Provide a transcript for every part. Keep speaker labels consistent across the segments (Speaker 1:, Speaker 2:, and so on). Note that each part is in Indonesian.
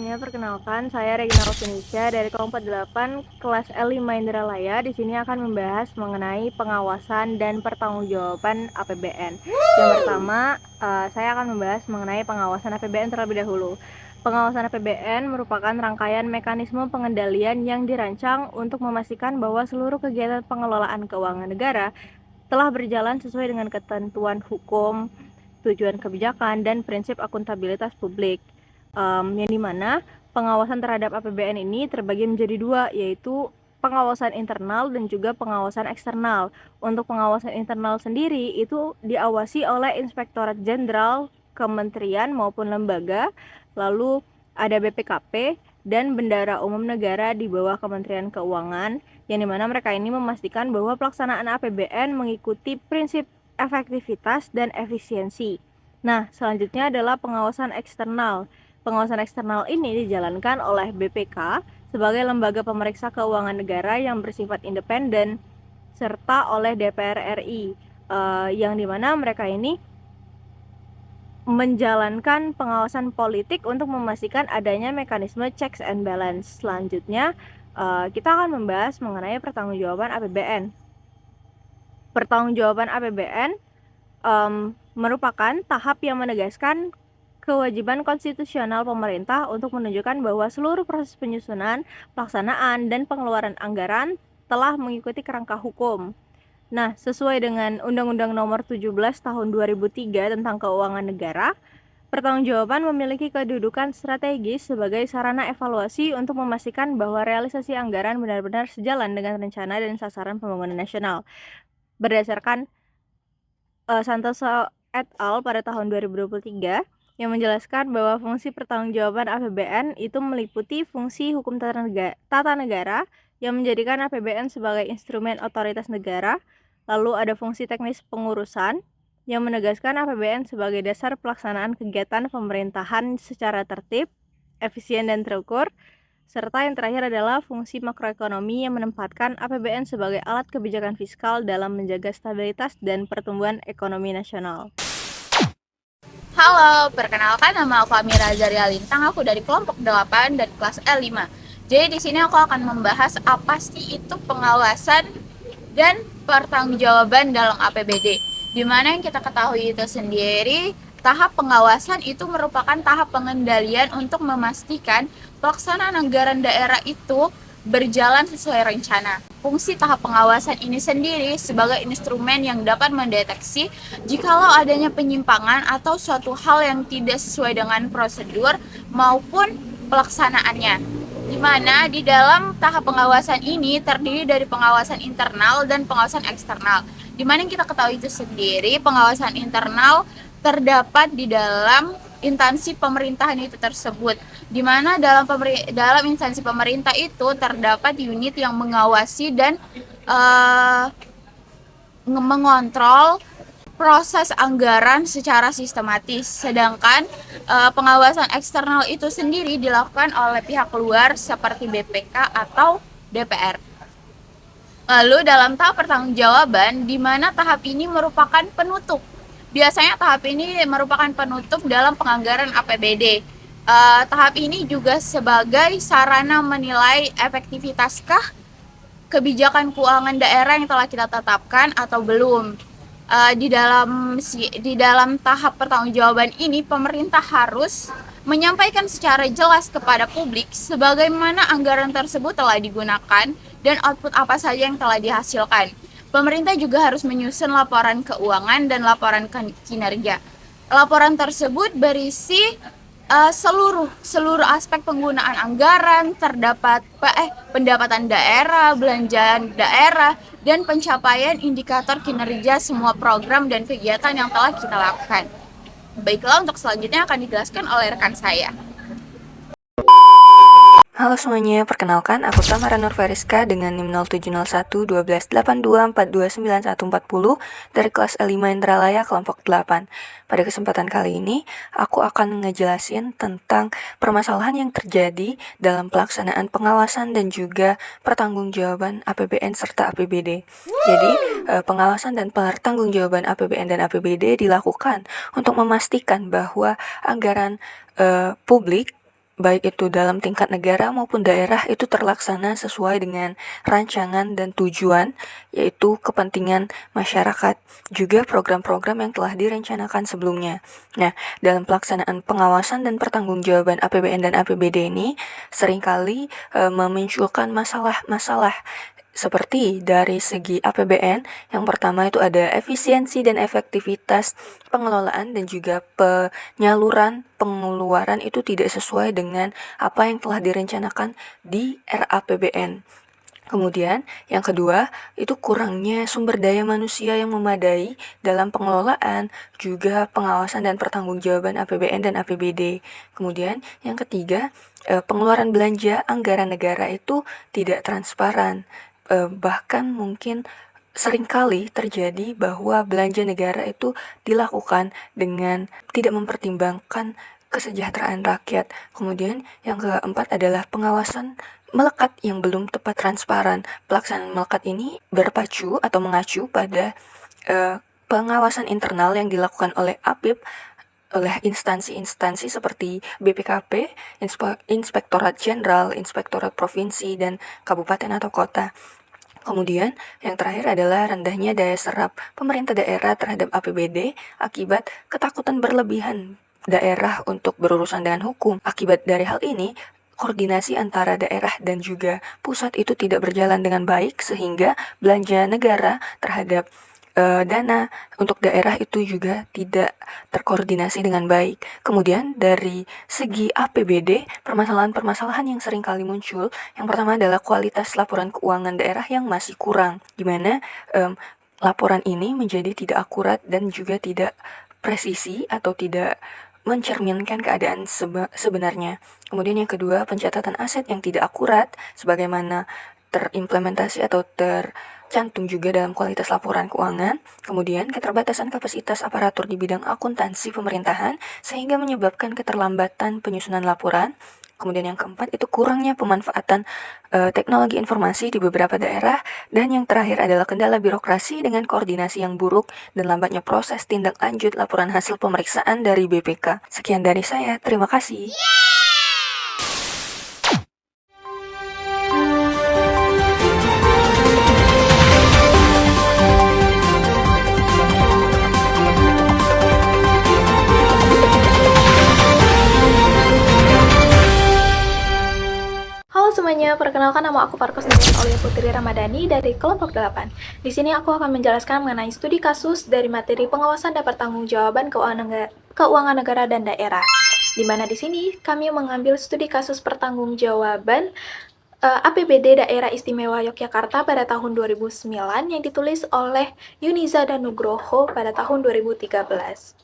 Speaker 1: semuanya, perkenalkan saya Regina Rofinisha dari kelompok 8 kelas L5 Indralaya. Di sini akan membahas mengenai pengawasan dan pertanggungjawaban APBN. Yang pertama, saya akan membahas mengenai pengawasan APBN terlebih dahulu. Pengawasan APBN merupakan rangkaian mekanisme pengendalian yang dirancang untuk memastikan bahwa seluruh kegiatan pengelolaan keuangan negara telah berjalan sesuai dengan ketentuan hukum, tujuan kebijakan, dan prinsip akuntabilitas publik. Yang dimana pengawasan terhadap APBN ini terbagi menjadi dua, yaitu pengawasan internal dan juga pengawasan eksternal. Untuk pengawasan internal sendiri itu diawasi oleh Inspektorat Jenderal Kementerian maupun lembaga, lalu ada BPKP dan Bendara Umum Negara di bawah Kementerian Keuangan, yang dimana mereka ini memastikan bahwa pelaksanaan APBN mengikuti prinsip efektivitas dan efisiensi. Nah, selanjutnya adalah pengawasan eksternal. Pengawasan eksternal ini dijalankan oleh BPK sebagai lembaga pemeriksa keuangan negara yang bersifat independen serta oleh DPR RI, yang dimana mereka ini menjalankan pengawasan politik untuk memastikan adanya mekanisme checks and balance. Selanjutnya, kita akan membahas mengenai pertanggungjawaban APBN. Pertanggungjawaban APBN merupakan tahap yang menegaskan kewajiban konstitusional pemerintah untuk menunjukkan bahwa seluruh proses penyusunan, pelaksanaan, dan pengeluaran anggaran telah mengikuti kerangka hukum. Nah, sesuai dengan Undang-Undang Nomor 17 Tahun 2003 tentang Keuangan Negara, pertanggungjawaban memiliki kedudukan strategis sebagai sarana evaluasi untuk memastikan bahwa realisasi anggaran benar-benar sejalan dengan rencana dan sasaran pembangunan nasional. Berdasarkan Santoso et al. Pada tahun 2023, yang menjelaskan bahwa fungsi pertanggungjawaban APBN itu meliputi fungsi hukum tata negara yang menjadikan APBN sebagai instrumen otoritas negara, lalu ada fungsi teknis pengurusan yang menegaskan APBN sebagai dasar pelaksanaan kegiatan pemerintahan secara tertib, efisien, dan terukur, serta yang terakhir adalah fungsi makroekonomi yang menempatkan APBN sebagai alat kebijakan fiskal dalam menjaga stabilitas dan pertumbuhan ekonomi nasional.
Speaker 2: Halo, perkenalkan nama aku Amira Zaria Lintang, aku dari kelompok 8 dari kelas L5. Jadi di sini aku akan membahas apa sih itu pengawasan dan pertanggungjawaban dalam APBD. Di mana yang kita ketahui itu sendiri, tahap pengawasan itu merupakan tahap pengendalian untuk memastikan pelaksanaan anggaran daerah itu berjalan sesuai rencana. Fungsi tahap pengawasan ini sendiri sebagai instrumen yang dapat mendeteksi jikalau adanya penyimpangan atau suatu hal yang tidak sesuai dengan prosedur maupun pelaksanaannya. Di mana di dalam tahap pengawasan ini terdiri dari pengawasan internal dan pengawasan eksternal. Di mana yang kita ketahui itu sendiri, pengawasan internal terdapat di dalam instansi pemerintahan itu tersebut, di mana dalam instansi pemerintah itu terdapat unit yang mengawasi dan mengontrol proses anggaran secara sistematis. Sedangkan pengawasan eksternal itu sendiri dilakukan oleh pihak luar seperti BPK atau DPR. Lalu dalam tahap pertanggungjawaban, di mana tahap ini merupakan penutup. Biasanya tahap ini merupakan penutup dalam penganggaran APBD. Tahap ini juga sebagai sarana menilai efektivitaskah kebijakan keuangan daerah yang telah kita tetapkan atau belum. Di dalam tahap pertanggungjawaban ini, pemerintah harus menyampaikan secara jelas kepada publik sebagaimana anggaran tersebut telah digunakan dan output apa saja yang telah dihasilkan. Pemerintah juga harus menyusun laporan keuangan dan laporan kinerja. Laporan tersebut berisi seluruh aspek penggunaan anggaran, terdapat pendapatan daerah, belanjaan daerah, dan pencapaian indikator kinerja semua program dan kegiatan yang telah kita lakukan. Baiklah, untuk selanjutnya akan dijelaskan oleh rekan saya.
Speaker 3: Halo semuanya, perkenalkan aku Tamara Nurferiska dengan NIM 0701 12 82 42 9140 dari kelas L5 Indralaya kelompok 8. Pada kesempatan kali ini, aku akan ngejelasin tentang permasalahan yang terjadi dalam pelaksanaan pengawasan dan juga pertanggungjawaban APBN serta APBD. Jadi, pengawasan dan pertanggungjawaban APBN dan APBD dilakukan untuk memastikan bahwa anggaran publik baik itu dalam tingkat negara maupun daerah itu terlaksana sesuai dengan rancangan dan tujuan, yaitu kepentingan masyarakat, juga program-program yang telah direncanakan sebelumnya. Nah, dalam pelaksanaan pengawasan dan pertanggungjawaban APBN dan APBD ini seringkali memunculkan masalah-masalah seperti dari segi APBN, yang pertama itu ada efisiensi dan efektivitas pengelolaan dan juga penyaluran pengeluaran itu tidak sesuai dengan apa yang telah direncanakan di RAPBN. Kemudian, yang kedua, itu kurangnya sumber daya manusia yang memadai dalam pengelolaan, juga pengawasan dan pertanggungjawaban APBN dan APBD. Kemudian, yang ketiga, pengeluaran belanja anggaran negara itu tidak transparan. Bahkan mungkin seringkali terjadi bahwa belanja negara itu dilakukan dengan tidak mempertimbangkan kesejahteraan rakyat. Kemudian yang keempat adalah pengawasan melekat yang belum tepat transparan. Pelaksanaan melekat ini berpacu atau mengacu pada pengawasan internal yang dilakukan oleh APIP, oleh instansi-instansi seperti BPKP, Inspektorat Jenderal, Inspektorat Provinsi, dan Kabupaten atau Kota. Kemudian, yang terakhir adalah rendahnya daya serap pemerintah daerah terhadap APBD akibat ketakutan berlebihan daerah untuk berurusan dengan hukum. Akibat dari hal ini, koordinasi antara daerah dan juga pusat itu tidak berjalan dengan baik, sehingga belanja negara terhadap dana untuk daerah itu juga tidak terkoordinasi dengan baik. Kemudian dari segi APBD, permasalahan-permasalahan yang sering kali muncul, yang pertama adalah kualitas laporan keuangan daerah yang masih kurang, di mana laporan ini menjadi tidak akurat dan juga tidak presisi atau tidak mencerminkan keadaan sebenarnya. Kemudian yang kedua, pencatatan aset yang tidak akurat sebagaimana terimplementasi atau tercantum juga dalam kualitas laporan keuangan. Kemudian keterbatasan kapasitas aparatur di bidang akuntansi pemerintahan sehingga menyebabkan keterlambatan penyusunan laporan. Kemudian yang keempat itu kurangnya pemanfaatan teknologi informasi di beberapa daerah. Dan yang terakhir adalah kendala birokrasi dengan koordinasi yang buruk dan lambatnya proses tindak lanjut laporan hasil pemeriksaan dari BPK. Sekian dari saya, terima kasih.
Speaker 1: Halo semuanya, perkenalkan nama aku Farkos Nurul Aulia Putri Ramadhani dari kelompok 8. Di sini aku akan menjelaskan mengenai studi kasus dari materi pengawasan dan pertanggungjawaban keuangan negara dan daerah. Di mana di sini kami mengambil studi kasus pertanggungjawaban APBD Daerah Istimewa Yogyakarta pada tahun 2009 yang ditulis oleh Yuniza dan Nugroho pada tahun 2013.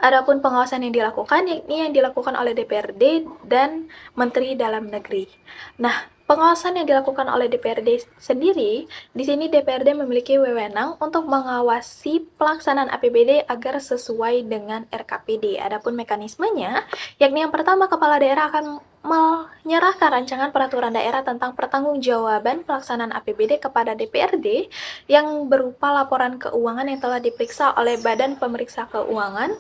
Speaker 1: Adapun pengawasan yang dilakukan, yakni yang dilakukan oleh DPRD dan Menteri Dalam Negeri. Nah, pengawasan yang dilakukan oleh DPRD sendiri, di sini DPRD memiliki wewenang untuk mengawasi pelaksanaan APBD agar sesuai dengan RKPD. Adapun mekanismenya, yakni yang pertama, kepala daerah akan menyerahkan rancangan peraturan daerah tentang pertanggungjawaban pelaksanaan APBD kepada DPRD yang berupa laporan keuangan yang telah diperiksa oleh Badan Pemeriksa Keuangan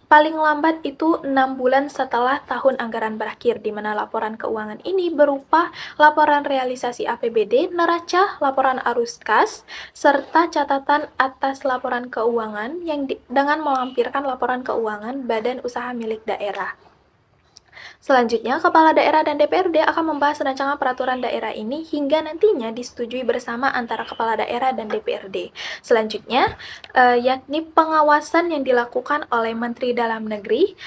Speaker 1: paling lambat itu 6 bulan setelah tahun anggaran berakhir, di mana laporan keuangan ini berupa laporan realisasi APBD, neraca, laporan arus kas, serta catatan atas laporan keuangan yang dengan melampirkan laporan keuangan badan usaha milik daerah. Selanjutnya, Kepala Daerah dan DPRD akan membahas rancangan peraturan daerah ini hingga nantinya disetujui bersama antara Kepala Daerah dan DPRD. Selanjutnya, yakni pengawasan yang dilakukan oleh Menteri Dalam Negeri,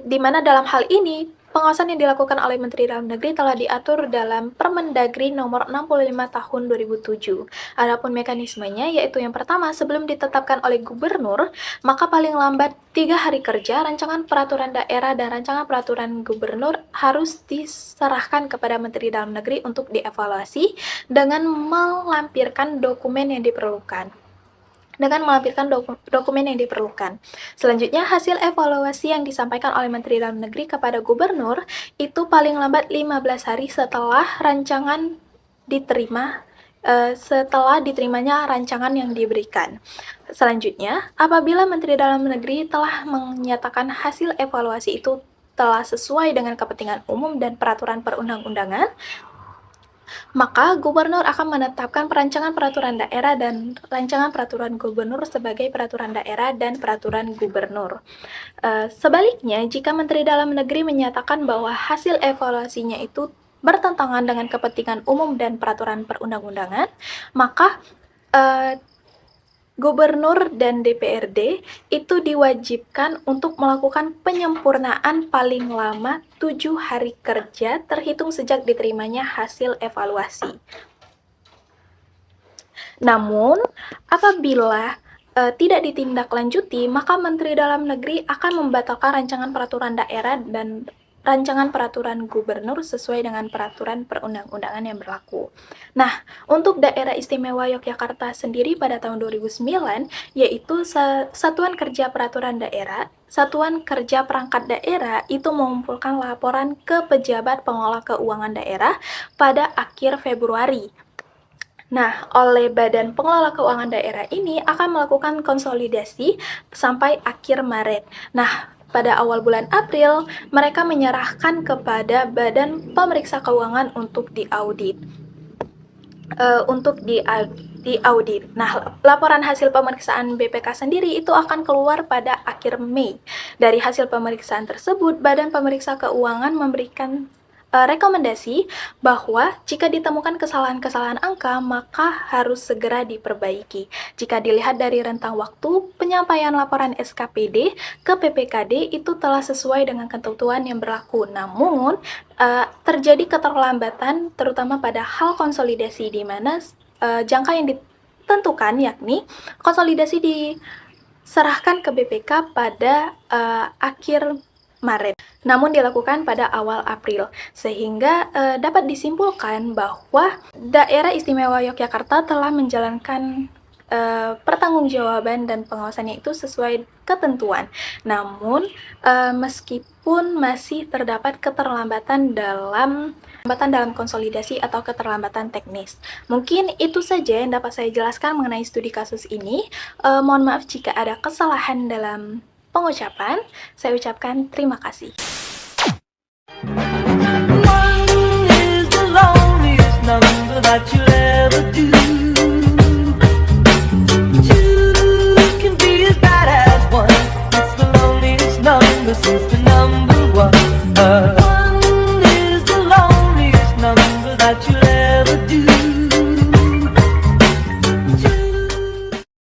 Speaker 1: di mana dalam hal ini pengawasan yang dilakukan oleh Menteri Dalam Negeri telah diatur dalam Permendagri nomor 65 tahun 2007. Adapun mekanismenya yaitu yang pertama, sebelum ditetapkan oleh gubernur, maka paling lambat 3 hari kerja rancangan peraturan daerah dan rancangan peraturan gubernur harus diserahkan kepada Menteri Dalam Negeri untuk dievaluasi dengan melampirkan dokumen yang diperlukan. Selanjutnya, hasil evaluasi yang disampaikan oleh Menteri Dalam Negeri kepada Gubernur itu paling lambat 15 hari setelah rancangan diterima
Speaker 4: setelah diterimanya rancangan yang diberikan. Selanjutnya, apabila Menteri Dalam Negeri telah menyatakan hasil evaluasi itu telah sesuai dengan kepentingan umum dan peraturan perundang-undangan, maka gubernur akan menetapkan perancangan peraturan daerah dan rancangan peraturan gubernur sebagai peraturan daerah dan peraturan gubernur. Sebaliknya, jika Menteri Dalam Negeri menyatakan bahwa hasil evaluasinya itu bertentangan dengan kepentingan umum dan peraturan perundang-undangan, maka Gubernur dan DPRD itu diwajibkan untuk melakukan penyempurnaan paling lama 7 hari kerja terhitung sejak diterimanya hasil evaluasi. Namun, apabila tidak ditindaklanjuti, maka Menteri Dalam Negeri akan membatalkan rancangan peraturan daerah dan rancangan peraturan gubernur sesuai dengan peraturan perundang-undangan yang berlaku. Nah, untuk Daerah Istimewa Yogyakarta sendiri pada tahun 2009, yaitu Satuan Kerja Peraturan Daerah, Satuan Kerja Perangkat Daerah itu mengumpulkan laporan ke pejabat pengelola keuangan daerah pada akhir Februari. Nah, oleh Badan Pengelola Keuangan Daerah ini akan melakukan konsolidasi sampai akhir Maret. Nah, pada awal bulan April, mereka menyerahkan kepada Badan Pemeriksa Keuangan untuk diaudit. Nah, laporan hasil pemeriksaan BPK sendiri itu akan keluar pada akhir Mei. Dari hasil pemeriksaan tersebut, Badan Pemeriksa Keuangan memberikan rekomendasi bahwa jika ditemukan kesalahan-kesalahan angka, maka harus segera diperbaiki. Jika dilihat dari rentang waktu, penyampaian laporan SKPD ke PPKD itu telah sesuai dengan ketentuan yang berlaku. Namun, terjadi keterlambatan terutama pada hal konsolidasi di mana jangka yang ditentukan, yakni konsolidasi diserahkan ke BPK pada akhir Maret, namun dilakukan pada awal April, sehingga dapat disimpulkan bahwa Daerah Istimewa Yogyakarta telah menjalankan pertanggungjawaban dan pengawasannya itu sesuai ketentuan. Namun, meskipun masih terdapat keterlambatan dalam konsolidasi atau keterlambatan teknis. Mungkin itu saja yang dapat saya jelaskan mengenai studi kasus ini. Mohon maaf jika ada kesalahan dalam pengucapan. Saya ucapkan terima kasih.
Speaker 5: One is the loneliest number that you'll ever